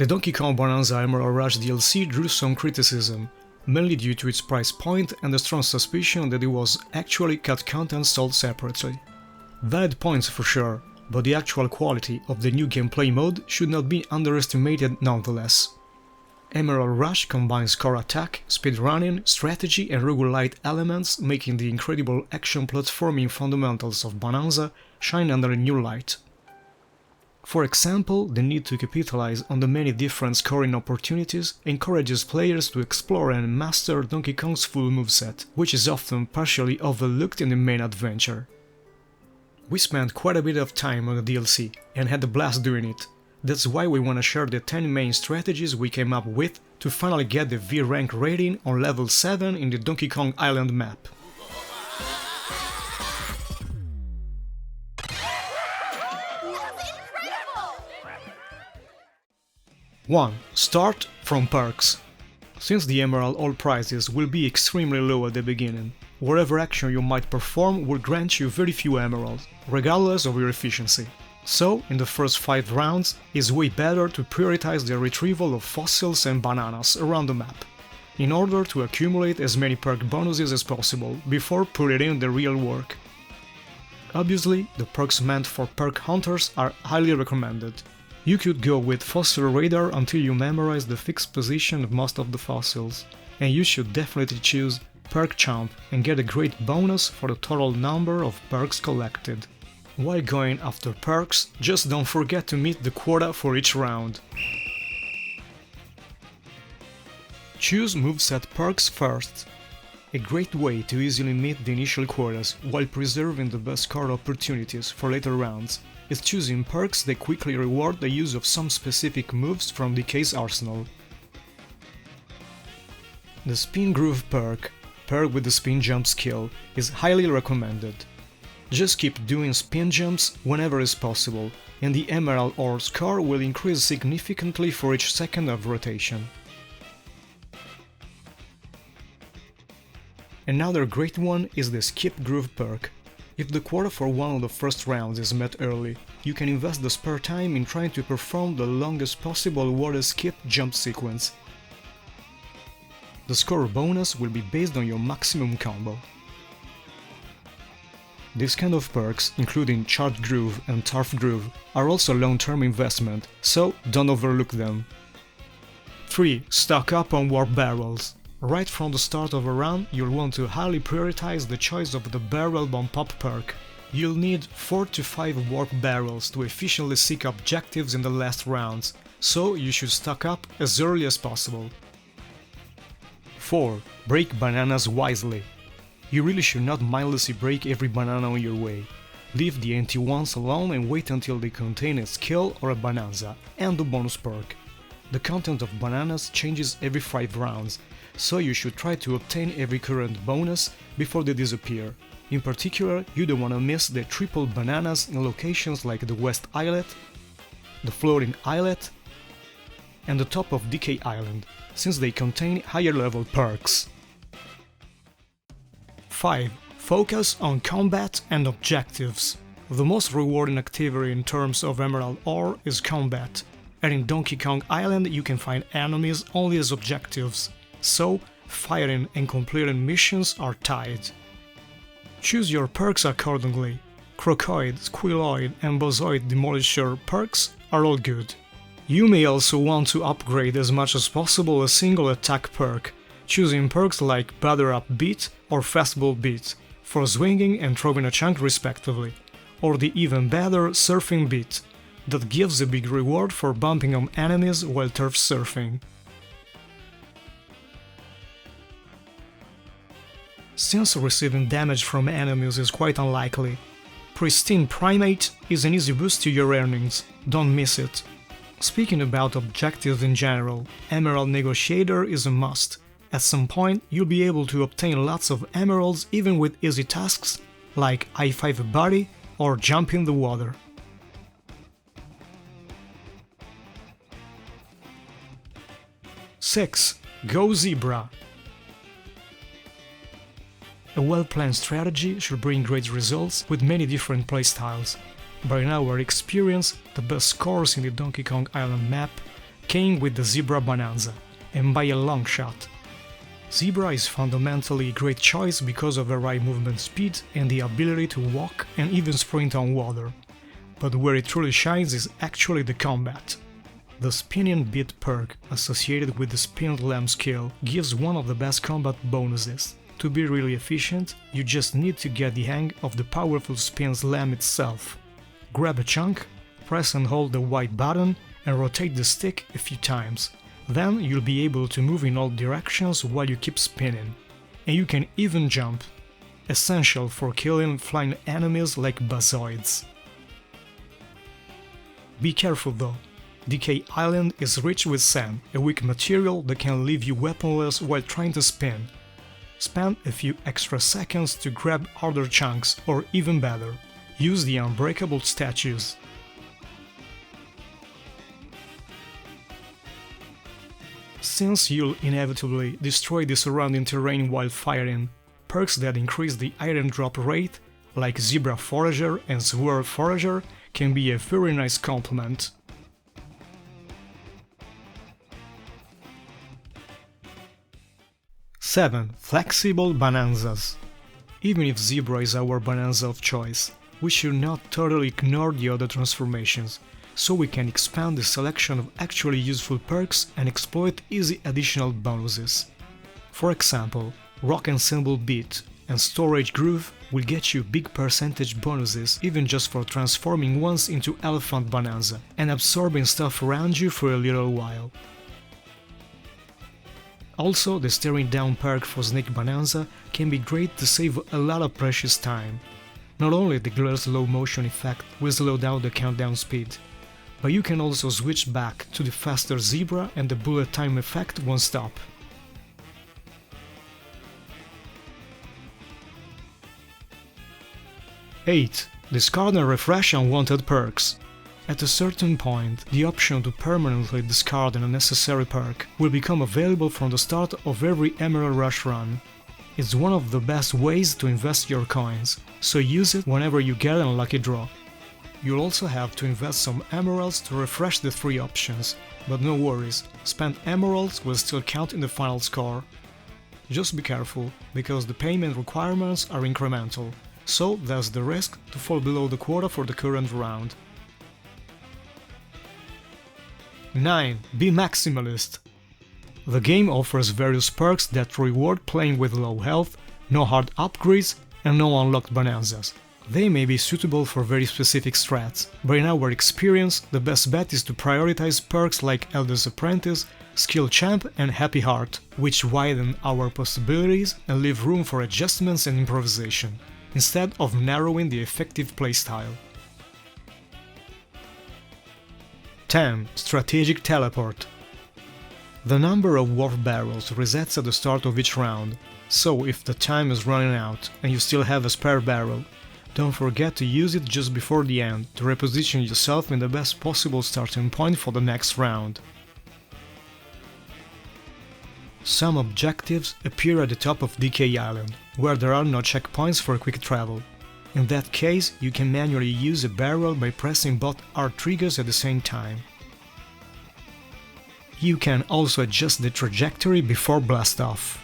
The Donkey Kong Bananza Emerald Rush DLC drew some criticism, mainly due to its price point and the strong suspicion that it was actually cut content sold separately. Valid points for sure, but the actual quality of the new gameplay mode should not be underestimated nonetheless. Emerald Rush combines core attack, speedrunning, strategy and roguelite elements, making the incredible action platforming fundamentals of Bananza shine under a new light. For example, the need to capitalize on the many different scoring opportunities encourages players to explore and master Donkey Kong's full moveset, which is often partially overlooked in the main adventure. We spent quite a bit of time on the DLC and had a blast doing it. That's why we wanna share the 10 main strategies we came up with to finally get the V rank rating on level 7 in the Donkey Kong Island map. 1. Start from perks. Since the Emerald All prizes will be extremely low at the beginning, whatever action you might perform will grant you very few emeralds, regardless of your efficiency. So, in the first 5 rounds, it's way better to prioritize the retrieval of fossils and bananas around the map, in order to accumulate as many perk bonuses as possible before putting in the real work. Obviously, the perks meant for perk hunters are highly recommended. You could go with Fossil Radar until you memorize the fixed position of most of the fossils, and you should definitely choose Perk Chomp and get a great bonus for the total number of perks collected. While going after perks, just don't forget to meet the quota for each round. Choose moveset perks first. A great way to easily meet the initial quotas while preserving the best card opportunities for later rounds is choosing perks that quickly reward the use of some specific moves from DK's arsenal. The Spin Groove perk, paired with the Spin Jump skill, is highly recommended. Just keep doing spin jumps whenever is possible, and the Emerald Ore score will increase significantly for each second of rotation. Another great one is the Skip Groove perk. If the quota for one of the first rounds is met early, you can invest the spare time in trying to perform the longest possible water skip jump sequence. The score bonus will be based on your maximum combo. These kind of perks, including Charge Groove and Turf Groove, are also long-term investment, so don't overlook them. 3. Stock up on Warp Barrels. Right from the start of a run, you'll want to highly prioritize the choice of the Barrel Bomb Pop perk. You'll need 4 to 5 Warp Barrels to efficiently seek objectives in the last rounds, so you should stock up as early as possible. 4. Break bananas wisely. You really should not mindlessly break every banana on your way. Leave the empty ones alone and wait until they contain a skill or a Bananza, and a bonus perk. The content of bananas changes every 5 rounds, so you should try to obtain every current bonus before they disappear. In particular, you don't want to miss the triple bananas in locations like the West Islet, the Floating Islet, and the top of DK Island, since they contain higher level perks. 5. Focus on combat and objectives. The most rewarding activity in terms of Emerald Ore is combat, and in Donkey Kong Island you can find enemies only as objectives, so firing and completing missions are tied. Choose your perks accordingly. Crocoid, Squilloid and Bozoid Demolisher perks are all good. You may also want to upgrade as much as possible a single attack perk, choosing perks like Batter Up Beat or Fastball Beat for swinging and throwing a chunk respectively, or the even better Surfing Beat that gives a big reward for bumping on enemies while turf surfing. Since receiving damage from enemies is quite unlikely, Pristine Primate is an easy boost to your earnings, don't miss it. Speaking about objectives in general, Emerald Negotiator is a must. At some point, you'll be able to obtain lots of emeralds even with easy tasks like I-5 a body or jump in the water. Six. Go Zebra. A well-planned strategy should bring great results with many different playstyles, but in our experience, the best scores in the Donkey Kong Island map came with the Zebra Bananza, and by a long shot. Zebra is fundamentally a great choice because of the high movement speed and the ability to walk and even sprint on water. But where it truly shines is actually the combat. The Spinning Beat perk associated with the Spin Lamb skill gives one of the best combat bonuses. To be really efficient, you just need to get the hang of the powerful Spin Slam itself. Grab a chunk, press and hold the white button and rotate the stick a few times. Then you'll be able to move in all directions while you keep spinning. And you can even jump, essential for killing flying enemies like bazoids. Be careful though, Decay Island is rich with sand, a weak material that can leave you weaponless while trying to spin. Spend a few extra seconds to grab harder chunks, or even better, use the unbreakable statues. Since you'll inevitably destroy the surrounding terrain while firing, perks that increase the item drop rate, like Zebra Forager and Swerve Forager, can be a very nice complement. Seven Flexible Bananzas. Even if Zebra is our Bananza of choice, we should not totally ignore the other transformations, so we can expand the selection of actually useful perks and exploit easy additional bonuses. For example, Rock Ensemble Beat and Storage Groove will get you big percentage bonuses even just for transforming once into Elephant Bananza and absorbing stuff around you for a little while. Also, the Staring Down perk for Snake Bananza can be great to save a lot of precious time. Not only the glare slow motion effect will slow down the countdown speed, but you can also switch back to the faster Zebra and the bullet time effect won't stop. Eight. Discard and refresh unwanted perks. At a certain point, the option to permanently discard an unnecessary perk will become available from the start of every Emerald Rush run. It's one of the best ways to invest your coins, so use it whenever you get an unlucky draw. You'll also have to invest some emeralds to refresh the three options, but no worries, spent emeralds will still count in the final score. Just be careful, because the payment requirements are incremental, so there's the risk to fall below the quota for the current round. 9. Be Maximalist. The game offers various perks that reward playing with low health, no hard upgrades and no unlocked Bananzas. They may be suitable for very specific strats, but in our experience the best bet is to prioritize perks like Elder's Apprentice, Skill Champ and Happy Heart, which widen our possibilities and leave room for adjustments and improvisation, instead of narrowing the effective playstyle. 10. Strategic Teleport. The number of warp barrels resets at the start of each round, so if the time is running out and you still have a spare barrel, don't forget to use it just before the end to reposition yourself in the best possible starting point for the next round. Some objectives appear at the top of Decay Island, where there are no checkpoints for quick travel. In that case, you can manually use a barrel by pressing both R triggers at the same time. You can also adjust the trajectory before blast off.